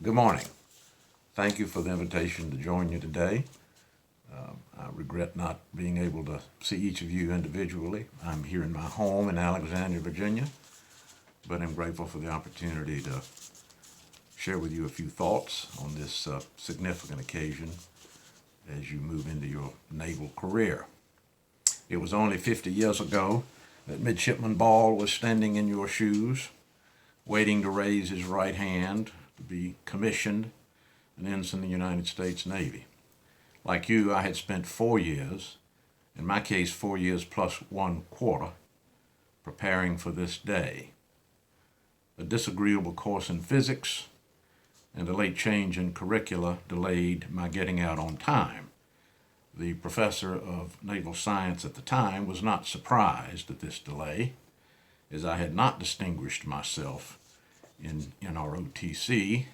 Good morning. Thank you for the invitation to join you today. I regret not being able to see each of you individually. I'm here in my home in Alexandria, Virginia, but I'm grateful for the opportunity to share with you a few thoughts on this significant occasion as you move into your naval career. It was only 50 years ago that Midshipman Ball was standing in your shoes, waiting to raise his right hand to be commissioned an ensign in the United States Navy. Like you, I had spent 4 years, in my case 4 years plus 1/4, preparing for this day. A disagreeable course in physics and a late change in curricula delayed my getting out on time. The professor of naval science at the time was not surprised at this delay, as I had not distinguished myself in NROTC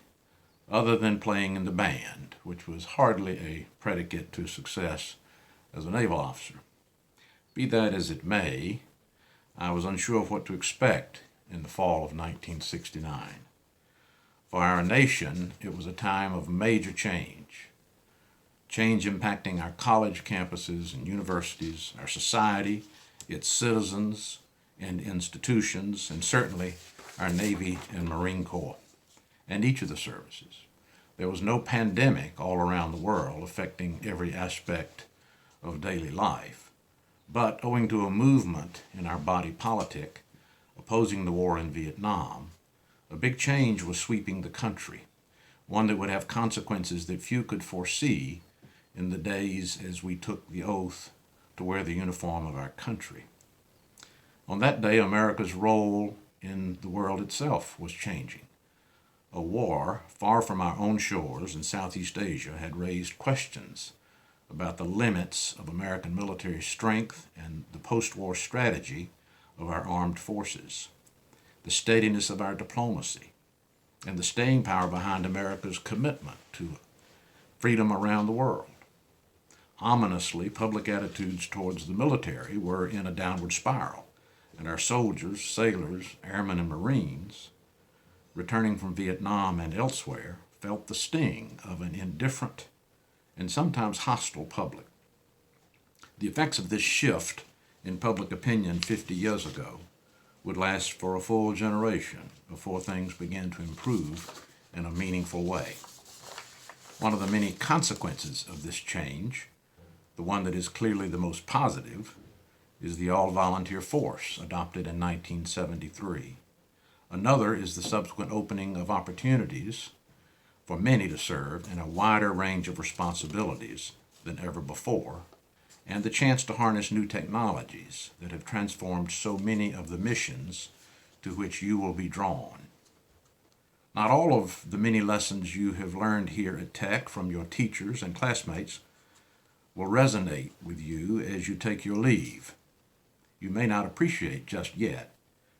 other than playing in the band, which was hardly a predicate to success as a naval officer. Be that as it may, I was unsure of what to expect in the fall of 1969. For our nation, it was a time of major change impacting our college campuses and universities, our society, its citizens and institutions, and certainly our Navy and Marine Corps, and each of the services. There was no pandemic all around the world affecting every aspect of daily life, but owing to a movement in our body politic opposing the war in Vietnam, a big change was sweeping the country, one that would have consequences that few could foresee in the days as we took the oath to wear the uniform of our country. On that day, America's role in the world itself was changing. A war far from our own shores in Southeast Asia had raised questions about the limits of American military strength and the post-war strategy of our armed forces, the steadiness of our diplomacy, and the staying power behind America's commitment to freedom around the world. Ominously, public attitudes towards the military were in a downward spiral, and our soldiers, sailors, airmen, and Marines, returning from Vietnam and elsewhere, felt the sting of an indifferent and sometimes hostile public. The effects of this shift in public opinion 50 years ago would last for a full generation before things began to improve in a meaningful way. One of the many consequences of this change, the one that is clearly the most positive, is the all-volunteer force adopted in 1973. Another is the subsequent opening of opportunities for many to serve in a wider range of responsibilities than ever before, and the chance to harness new technologies that have transformed so many of the missions to which you will be drawn. Not all of the many lessons you have learned here at Tech from your teachers and classmates will resonate with you as you take your leave. You may not appreciate just yet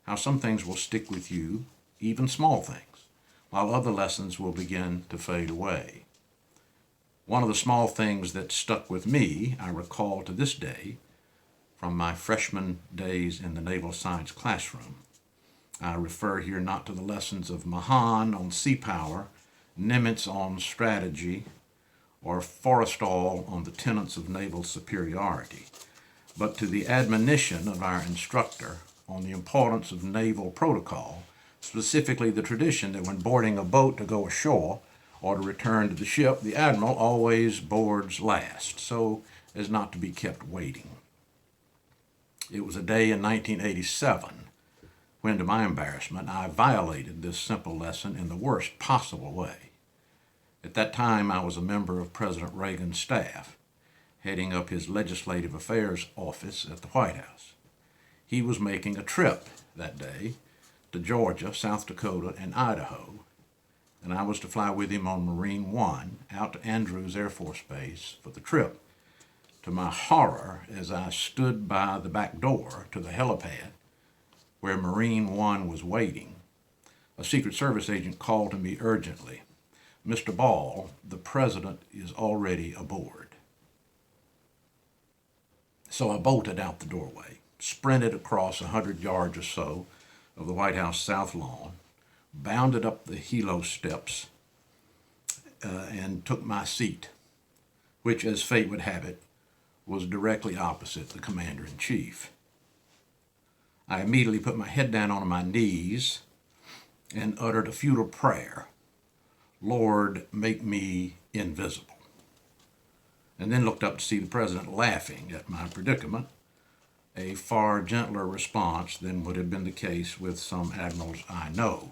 how some things will stick with you, even small things, while other lessons will begin to fade away. One of the small things that stuck with me, I recall to this day, from my freshman days in the naval science classroom. I refer here not to the lessons of Mahan on sea power, Nimitz on strategy, or Forrestal on the tenets of naval superiority, but to the admonition of our instructor on the importance of naval protocol, specifically the tradition that when boarding a boat to go ashore or to return to the ship, the admiral always boards last, so as not to be kept waiting. It was a day in 1987 when, to my embarrassment, I violated this simple lesson in the worst possible way. At that time, I was a member of President Reagan's staff, heading up his Legislative Affairs Office at the White House. He was making a trip that day to Georgia, South Dakota, and Idaho, and I was to fly with him on Marine One out to Andrews Air Force Base for the trip. To my horror, as I stood by the back door to the helipad where Marine One was waiting, a Secret Service agent called to me urgently, "Mr. Ball, the president is already aboard." So I bolted out the doorway, sprinted across 100 yards or so of the White House South Lawn, bounded up the helo steps, and took my seat, which, as fate would have it, was directly opposite the commander-in-chief. I immediately put my head down on my knees and uttered a futile prayer, "Lord, make me invisible," and then looked up to see the president laughing at my predicament, a far gentler response than would have been the case with some admirals I know,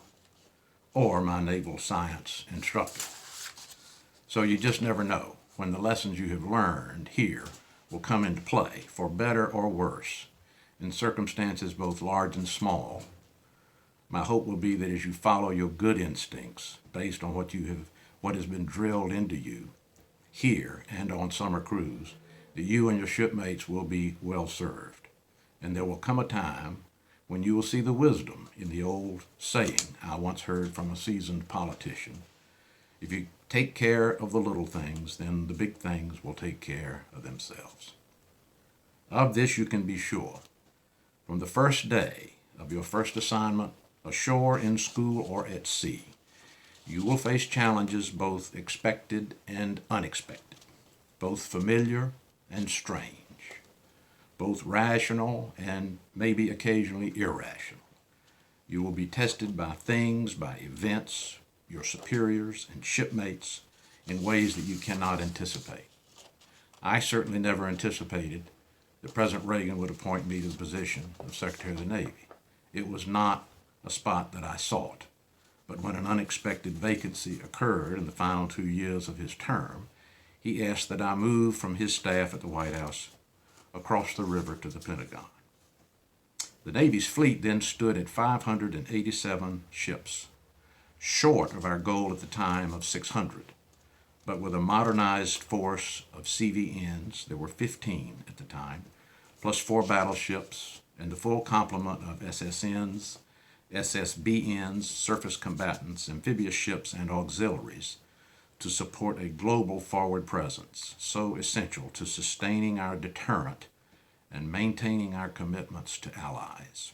or my naval science instructor. So you just never know when the lessons you have learned here will come into play, for better or worse, in circumstances both large and small. My hope will be that as you follow your good instincts based on what has been drilled into you here and on summer cruise, that you and your shipmates will be well served. And there will come a time when you will see the wisdom in the old saying I once heard from a seasoned politician: if you take care of the little things, then the big things will take care of themselves. Of this you can be sure. From the first day of your first assignment, ashore, in school, or at sea, you will face challenges both expected and unexpected, both familiar and strange, both rational and maybe occasionally irrational. You will be tested by things, by events, your superiors and shipmates, in ways that you cannot anticipate. I certainly never anticipated that President Reagan would appoint me to the position of Secretary of the Navy. It was not a spot that I sought, but when an unexpected vacancy occurred in the final 2 years of his term, he asked that I move from his staff at the White House across the river to the Pentagon. The Navy's fleet then stood at 587 ships, short of our goal at the time of 600. But with a modernized force of CVNs, there were 15 at the time, plus 4 battleships and the full complement of SSNs, SSBNs, surface combatants, amphibious ships, and auxiliaries to support a global forward presence, so essential to sustaining our deterrent and maintaining our commitments to allies.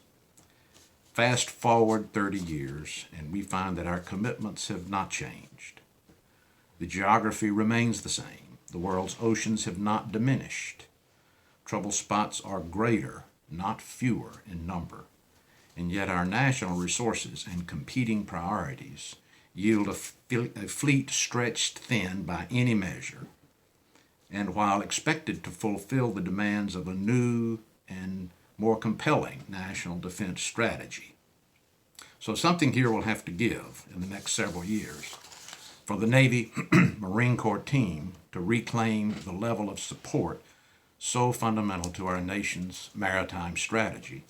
Fast forward 30 years, and we find that our commitments have not changed. The geography remains the same. The world's oceans have not diminished. Trouble spots are greater, not fewer, in number. And yet our national resources and competing priorities yield a fleet stretched thin by any measure, and while expected to fulfill the demands of a new and more compelling national defense strategy. So something here will have to give in the next several years for the Navy Marine Corps team to reclaim the level of support so fundamental to our nation's maritime strategy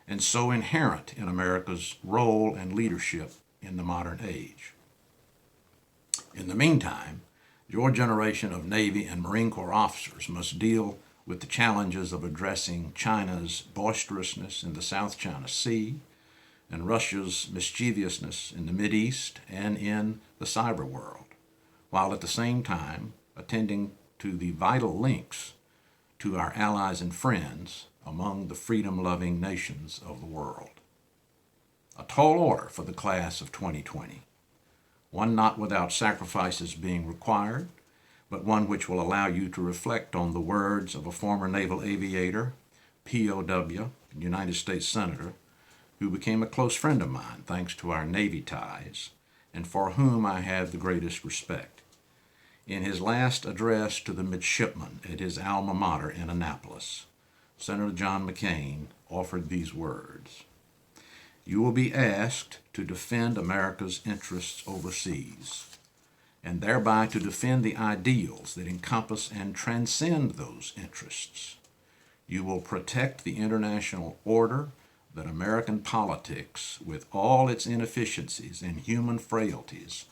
and so inherent in America's role and leadership in the modern age. In the meantime, your generation of Navy and Marine Corps officers must deal with the challenges of addressing China's boisterousness in the South China Sea and Russia's mischievousness in the Mideast and in the cyber world, while at the same time attending to the vital links to our allies and friends among the freedom-loving nations of the world. A tall order for the class of 2020, one not without sacrifices being required, but one which will allow you to reflect on the words of a former naval aviator, POW, United States Senator, who became a close friend of mine thanks to our Navy ties, and for whom I have the greatest respect. In his last address to the midshipmen at his alma mater in Annapolis, Senator John McCain offered these words: "You will be asked to defend America's interests overseas, and thereby to defend the ideals that encompass and transcend those interests. You will protect the international order that American politics, with all its inefficiencies and human frailties,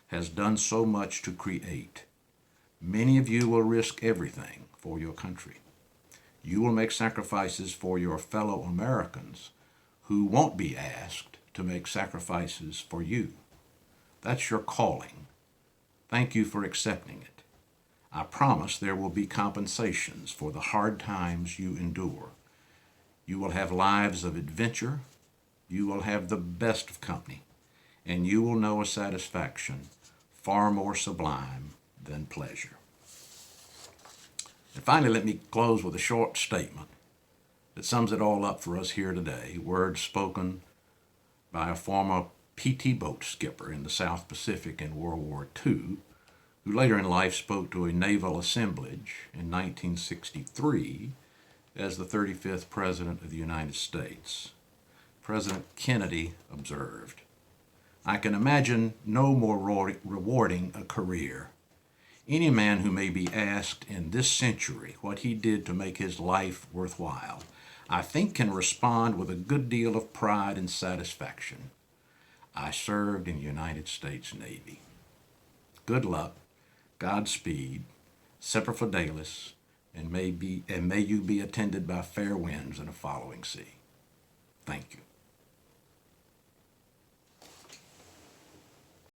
has done so much to create. Many of you will risk everything for your country. You will make sacrifices for your fellow Americans who won't be asked to make sacrifices for you. That's your calling. Thank you for accepting it. I promise there will be compensations for the hard times you endure. You will have lives of adventure. You will have the best of company, and you will know a satisfaction far more sublime than pleasure. And finally, let me close with a short statement that sums it all up for us here today. Words spoken by a former PT boat skipper in the South Pacific in World War II, who later in life spoke to a naval assemblage in 1963 as the 35th President of the United States. President Kennedy observed, "I can imagine no more rewarding a career. Any man who may be asked in this century what he did to make his life worthwhile, I think can respond with a good deal of pride and satisfaction. I served in the United States Navy." Good luck, Godspeed, Semper Fidelis, and may you be attended by fair winds in a following sea. Thank you.